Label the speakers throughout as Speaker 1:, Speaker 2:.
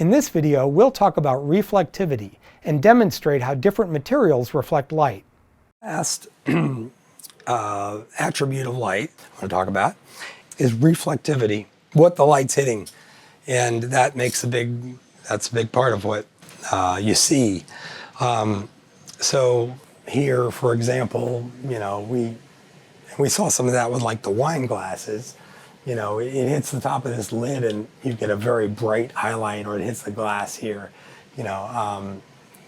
Speaker 1: In this video, we'll talk about reflectivity and demonstrate how different materials reflect light.
Speaker 2: Last attribute of light I want to talk about is reflectivity, what the light's hitting. And that makes that's a big part of what you see. So here, for example, you know, we saw some of that with like the wine glasses. You know, it hits the top of this lid and you get a very bright highlight, or it hits the glass here. You know,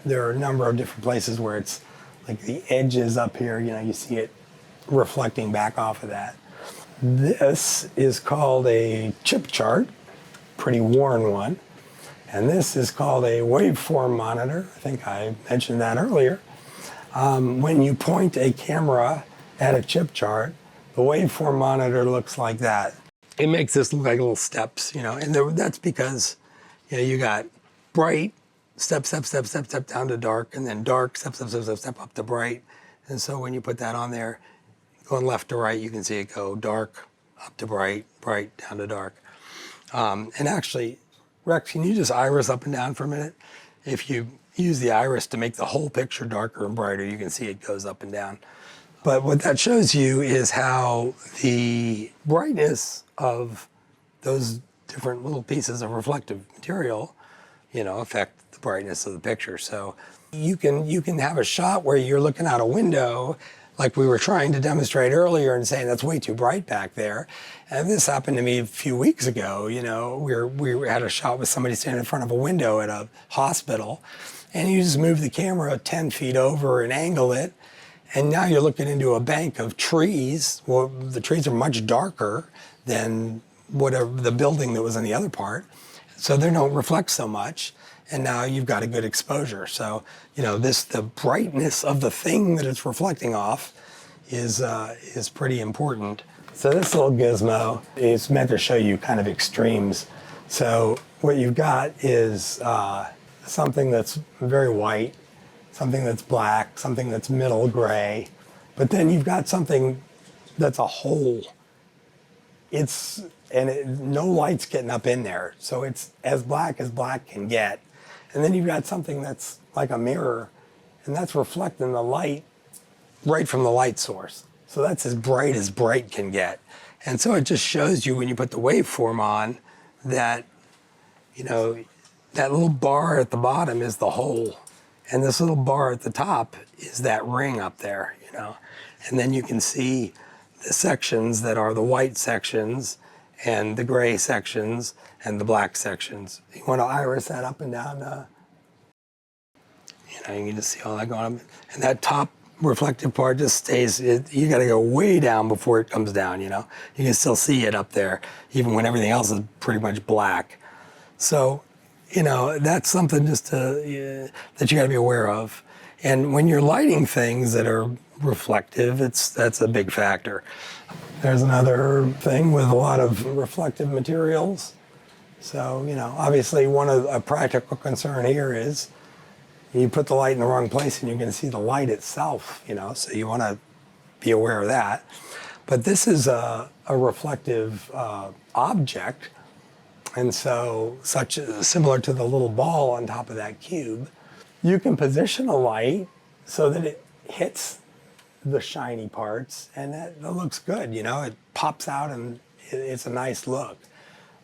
Speaker 2: there are a number of different places where it's like the edges up here, you know, you see it reflecting back off of that. This is called a chip chart, pretty worn one. And this is called a waveform monitor. I think I mentioned that earlier. When you point a camera at a chip chart, the waveform monitor looks like that. It makes this look like little steps, you know, and that's because, you know, you got bright, step, step, step, step, step down to dark, and then dark, step, step, step, step, step up to bright. And so when you put that on there, going left to right, you can see it go dark, up to bright, bright, down to dark. And actually, Rex, can you just iris up and down for a minute? If you use the iris to make the whole picture darker and brighter, you can see it goes up and down. But what that shows you is how the brightness of those different little pieces of reflective material, you know, affect the brightness of the picture. So you can have a shot where you're looking out a window, like we were trying to demonstrate earlier, and saying that's way too bright back there. And this happened to me a few weeks ago. You know, we had a shot with somebody standing in front of a window at a hospital, and you just move the camera 10 feet over and angle it, and now you're looking into a bank of trees. Well, the trees are much darker than whatever the building that was in the other part, so they don't reflect so much. And now you've got a good exposure. So, you know, the brightness of the thing that it's reflecting off is pretty important. So this little gizmo is meant to show you kind of extremes. So what you've got is something that's very white, something that's black, something that's middle gray, but then you've got something that's a hole. No light's getting up in there. So it's as black can get. And then you've got something that's like a mirror, and that's reflecting the light right from the light source. So that's as bright can get. And so it just shows you when you put the waveform on that, you know, that little bar at the bottom is the hole. And this little bar at the top is that ring up there, you know. And then you can see the sections that are the white sections and the gray sections and the black sections. You want to iris that up and down. You know, you can just see all that going up. And that top reflective part just stays, you got to go way down before it comes down, you know. You can still see it up there, even when everything else is pretty much black. So, you know, that's something just that you got to be aware of. And when you're lighting things that are reflective, that's a big factor. There's another thing with a lot of reflective materials. So, you know, obviously a practical concern here is you put the light in the wrong place and you're going to see the light itself, you know, so you want to be aware of that. But this is a reflective object, and so similar to the little ball on top of that cube, you can position a light so that it hits the shiny parts, and that looks good, you know, it pops out and it's a nice look.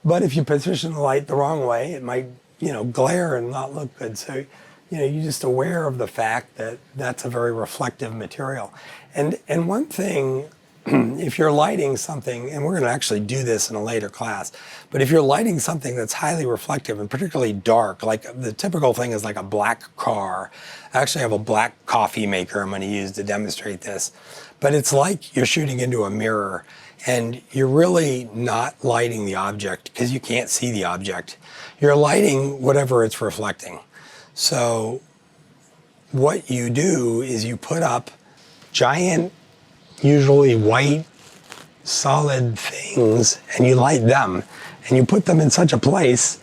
Speaker 2: But if you position the light the wrong way, it might, you know, glare and not look good. So, you know, you're just aware of the fact that that's a very reflective material. And one thing, if you're lighting something, and we're going to actually do this in a later class, but if you're lighting something that's highly reflective and particularly dark, like the typical thing is like a black car. I actually have a black coffee maker I'm going to use to demonstrate this. But it's like you're shooting into a mirror, and you're really not lighting the object because you can't see the object. You're lighting whatever it's reflecting. So what you do is you put up giant, usually white, solid things, and you light them. And you put them in such a place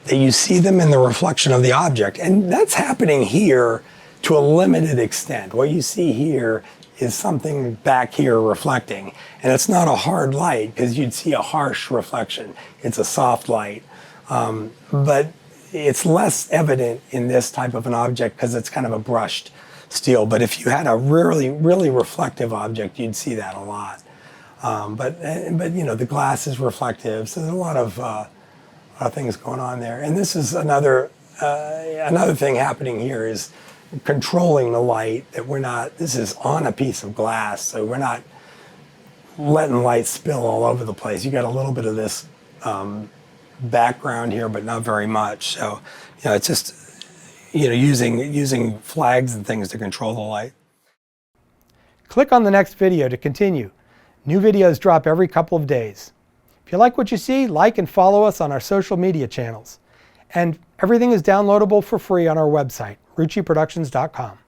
Speaker 2: that you see them in the reflection of the object. And that's happening here to a limited extent. What you see here is something back here reflecting. And it's not a hard light because you'd see a harsh reflection. It's a soft light. But it's less evident in this type of an object because it's kind of a brushed steel. But if you had a really, really reflective object, you'd see that a lot. But you know, the glass is reflective, so there's a lot of things going on there. And this is another thing happening here is controlling the light. That we're not. This is on a piece of glass, so we're not letting light spill all over the place. You got a little bit of this background here, but not very much. So, you know, it's just, you know, using flags and things to control the light.
Speaker 1: Click on the next video to continue. New videos drop every couple of days. If you like what you see, like and follow us on our social media channels. And everything is downloadable for free on our website, rucciproductions.com.